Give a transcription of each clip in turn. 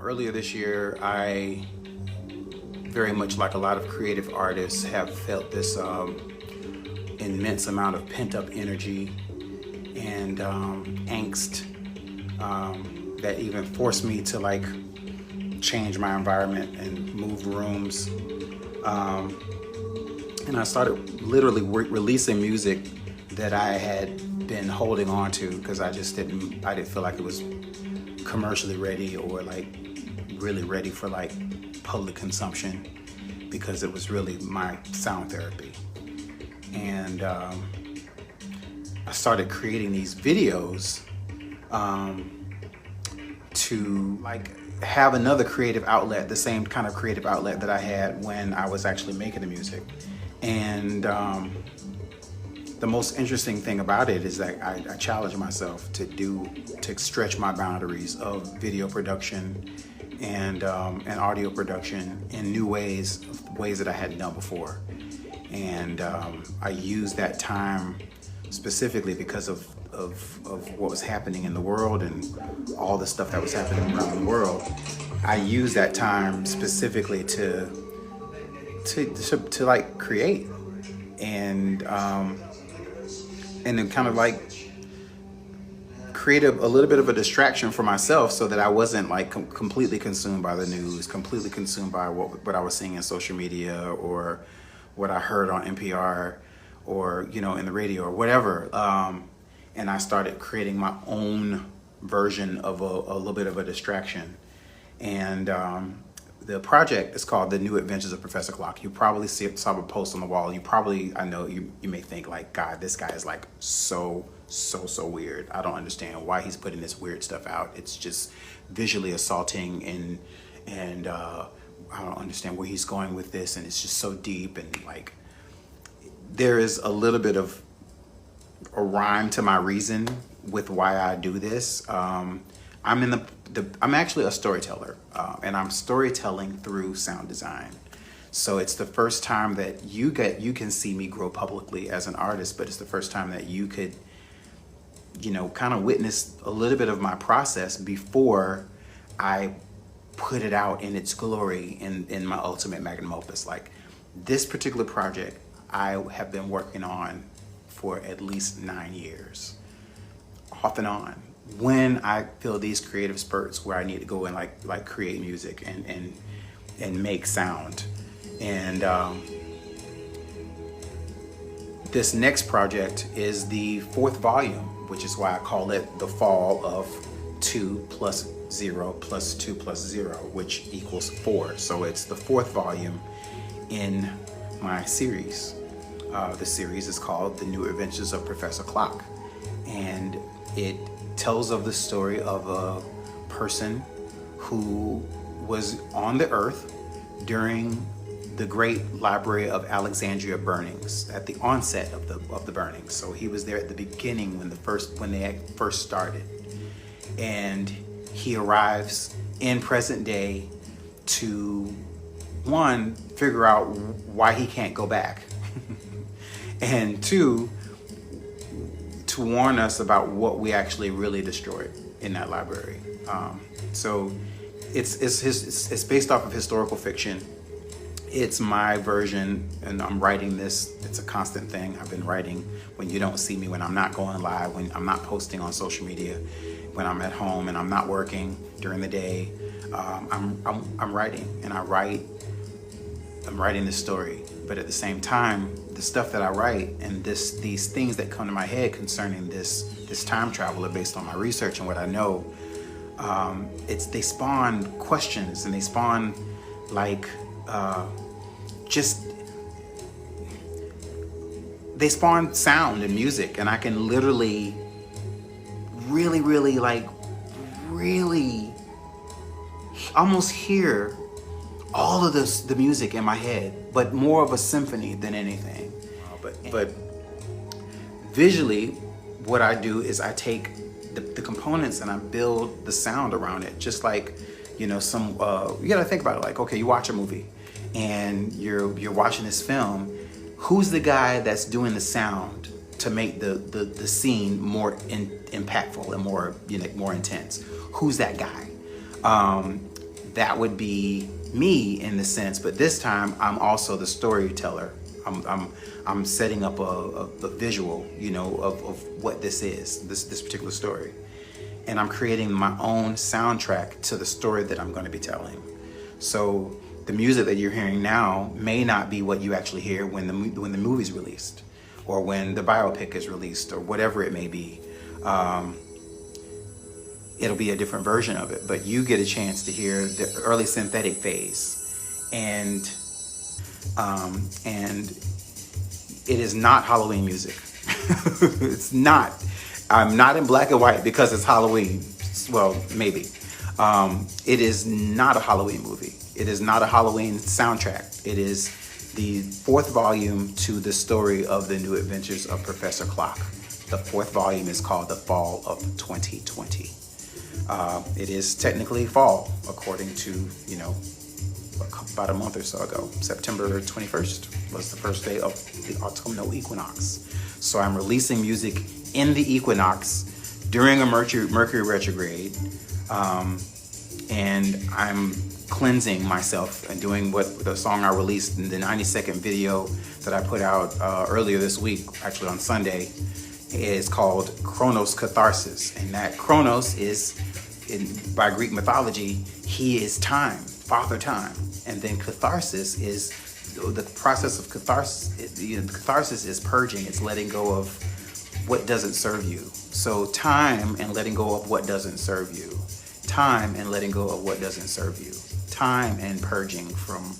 Earlier this year, I, very much like a lot of creative artists, have felt this immense amount of pent-up energy and angst that even forced me to like change my environment and move rooms. And I started literally releasing music that I had been holding on to because I didn't feel like it was commercially ready or like really ready for like public consumption, because it was really my sound therapy. And I started creating these videos to like have another creative outlet, the same kind of creative outlet that I had when I was actually making the music. And the most interesting thing about it is that I challenge myself to stretch my boundaries of video production and audio production in new ways that I hadn't done before. And I used that time specifically because of what was happening in the world and all the stuff that was happening around the world. I used that time specifically to like create and then kind of like create a little bit of a distraction for myself so that I wasn't like completely consumed by the news, completely consumed by what I was seeing in social media or what I heard on NPR or, you know, in the radio or whatever. And I started creating my own version of a little bit of a distraction. And the project is called The New Adventures of ProfessorClock. You probably saw a post on the wall. I know you may think like, God, this guy is like so weird. I don't understand why he's putting this weird stuff out. It's just visually assaulting and I don't understand where he's going with this. And it's just so deep, and like, there is a little bit of a rhyme to my reason with why I do this. I'm actually a storyteller, and I'm storytelling through sound design. So it's the first time that you can see me grow publicly as an artist, but it's the first time that you could, you know, kind of witness a little bit of my process before I put it out in its glory in my ultimate magnum opus. Like, this particular project I have been working on for at least 9 years, off and on, when I feel these creative spurts where I need to go and like create music and make sound. And this next project is the 4th volume, which is why I call it The Fall of 2 plus 0 plus 2 plus 0, which equals 4. So it's the 4th volume in my series. The series is called The New Adventures of ProfessorClock, and it tells of the story of a person who was on the earth during the great Library of Alexandria burnings, at the onset of the burnings. So he was there at the beginning when they first started, and he arrives in present day to, one, figure out why he can't go back, and 2, to warn us about what we actually really destroyed in that library. So it's based off of historical fiction. It's my version, and I'm writing this. It's a constant thing. I've been writing when you don't see me, when I'm not going live, when I'm not posting on social media, when I'm at home and I'm not working during the day. I'm writing, and I'm writing this story. But at the same time, the stuff that I write and these things that come to my head concerning this time travel are based on my research and what I know. They spawn questions, and they spawn like they spawn sound and music, and I can literally really almost hear all of the music in my head, but more of a symphony than anything. But visually, what I do is I take the components and I build the sound around it. Just like, you know, you gotta think about it. Like, okay, you watch a movie and you're watching this film. Who's the guy that's doing the sound to make the scene more impactful and more, you know, more intense? Who's that guy? that would be me in the sense, but this time I'm also the storyteller. I'm setting up a visual, you know, of what this is, this particular story. And I'm creating my own soundtrack to the story that I'm going to be telling. So the music that you're hearing now may not be what you actually hear when the movie's released, or when the biopic is released, or whatever it may be. It'll be a different version of it, but you get a chance to hear the early synthetic phase. And it is not Halloween music. It's not. I'm not in black and white because it's Halloween. Well, maybe. It is not a Halloween movie. It is not a Halloween soundtrack. It is the 4th volume to the story of the New Adventures of ProfessorClock. The 4th volume is called The Fall of 2020. It is technically fall, according to, you know, about a month or so ago. September 21st was the first day of the autumnal equinox. So I'm releasing music in the equinox during a Mercury retrograde, and I'm cleansing myself and doing what the song I released in the 90-second video that I put out earlier this week, actually on Sunday, is called Chronos Catharsis. And that Chronos is, by Greek mythology, he is time, Father Time. And then catharsis is the process of catharsis. You know, catharsis is purging. It's letting go of what doesn't serve you. So time and letting go of what doesn't serve you. Time and letting go of what doesn't serve you. Time and purging from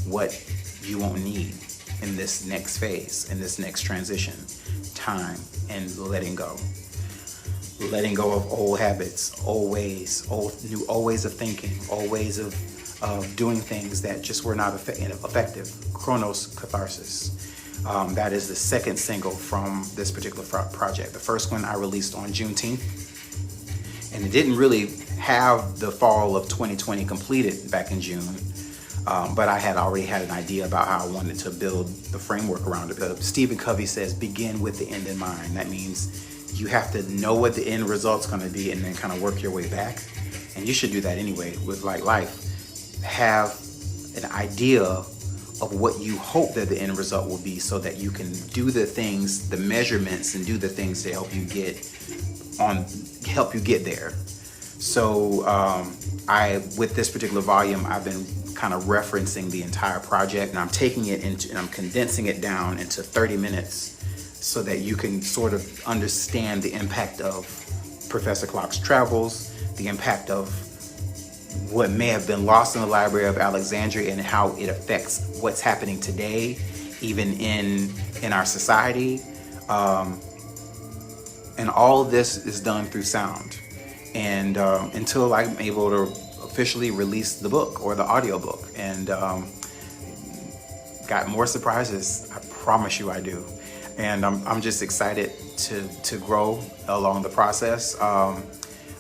what you won't need in this next phase, in this next transition. Time and letting go. Letting go of old habits, old ways, old ways of thinking, old ways of doing things that just were not effective. Chronos Catharsis. That is the 2nd single from this particular project. The first one I released on Juneteenth, and it didn't really have the fall of 2020 completed back in June, but I had already had an idea about how I wanted to build the framework around it. Stephen Covey says, begin with the end in mind. That means you have to know what the end result's going to be and then kind of work your way back. And you should do that anyway with like life. Have an idea of what you hope that the end result will be, so that you can do the things, the measurements, and do the things to help you get there. So with this particular volume, I've been kind of referencing the entire project, and I'm taking it and I'm condensing it down into 30 minutes so that you can sort of understand the impact of Professor Clock's travels, the impact of what may have been lost in the Library of Alexandria, and how it affects what's happening today, even in our society. And all of this is done through sound. And until I'm able to officially release the book or the audiobook, and got more surprises, I promise you I do. And I'm just excited to grow along the process.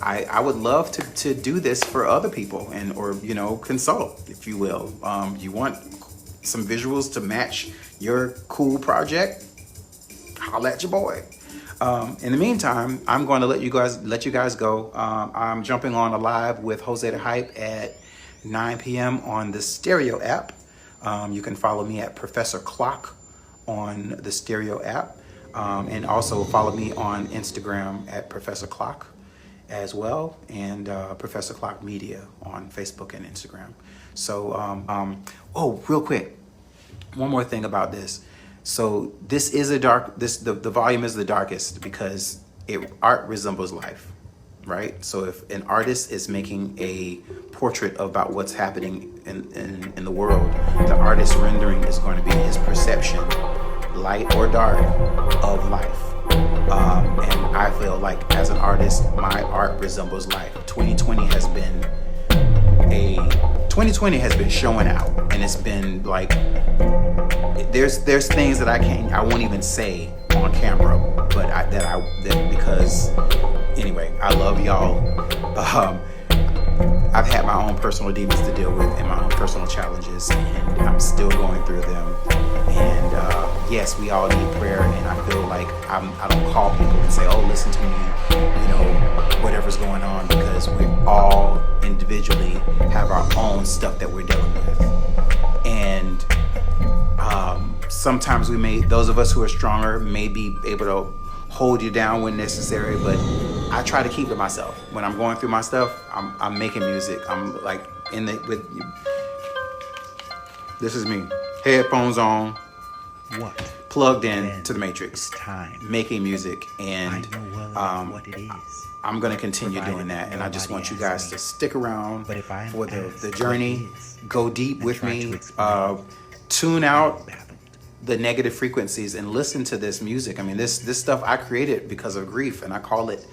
I would love to do this for other people, or you know, consult, if you will. You want some visuals to match your cool project? Holla at your boy. In the meantime, I'm going to let you guys go. I'm jumping on a live with Jose the Hype at 9 p.m. on the Stereo app. You can follow me at ProfessorClock on the Stereo app, and also follow me on Instagram at ProfessorClock as well, and ProfessorClock Media on Facebook and Instagram. So, oh, real quick, one more thing about this. So this is the volume is the darkest because art resembles life, right? So if an artist is making a portrait about what's happening in the world, the artist's rendering is going to be his perception, light or dark, of life. And I feel like as an artist, my art resembles life. 2020 has been showing out, and it's been like, there's things that I won't even say on camera, but because anyway, I love y'all. I've had my own personal demons to deal with and my own personal challenges, and I'm still going through them. And yes, we all need prayer, and I feel like I don't call people and say, oh, listen to me, you know, whatever's going on, because we all individually have our own stuff that we're dealing with. And sometimes those of us who are stronger may be able to hold you down when necessary, but I try to keep to myself. When I'm going through my stuff, I'm making music. I'm like this is me. Headphones on. What? Plugged in to the matrix. Time. Making music, and I know well what it is. I'm going to continue doing that, and I just want you guys to stick around for the journey. Go deep with me. Tune out the negative frequencies and listen to this music. I mean, this stuff I created because of grief, and I call it,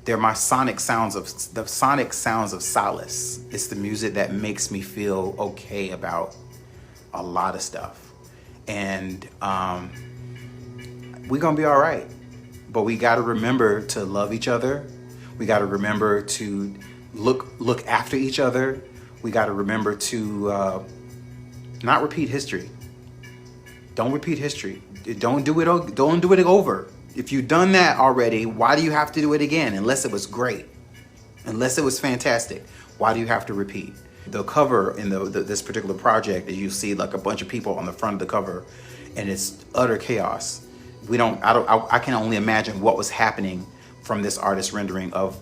they're my sonic sounds of solace. It's the music that makes me feel okay about a lot of stuff. And we're gonna be all right, but we got to remember to love each other. We got to remember to look after each other. We got to remember to not repeat history. Don't repeat history. Don't do it over. If you've done that already, why do you have to do it again? Unless it was great, unless it was fantastic, why do you have to repeat? The cover in this particular project, you see like a bunch of people on the front of the cover, and it's utter chaos. I can only imagine what was happening from this artist rendering of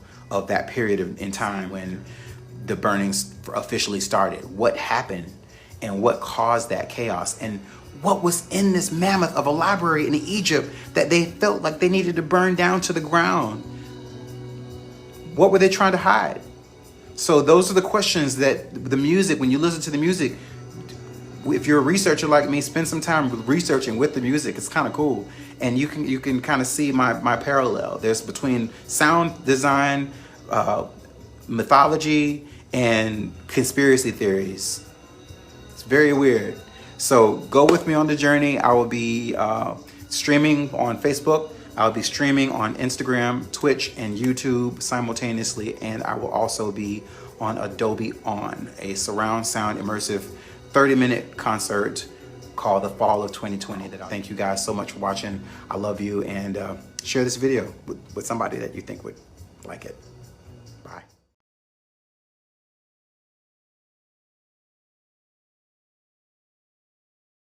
that period in time when the burnings officially started. What happened and what caused that chaos, and what was in this mammoth of a library in Egypt that they felt like they needed to burn down to the ground? What were they trying to hide? So those are the questions that the music, when you listen to the music, if you're a researcher like me, spend some time researching with the music. It's kind of cool. And you can kind of see my parallel. There's between sound design, mythology, and conspiracy theories. It's very weird. So go with me on the journey. I will be streaming on Facebook. I'll be streaming on Instagram, Twitch, and YouTube simultaneously. And I will also be on Adobe On, a surround sound immersive 30-minute concert called The Fall of 2020. Thank you guys so much for watching. I love you, and share this video with somebody that you think would like it.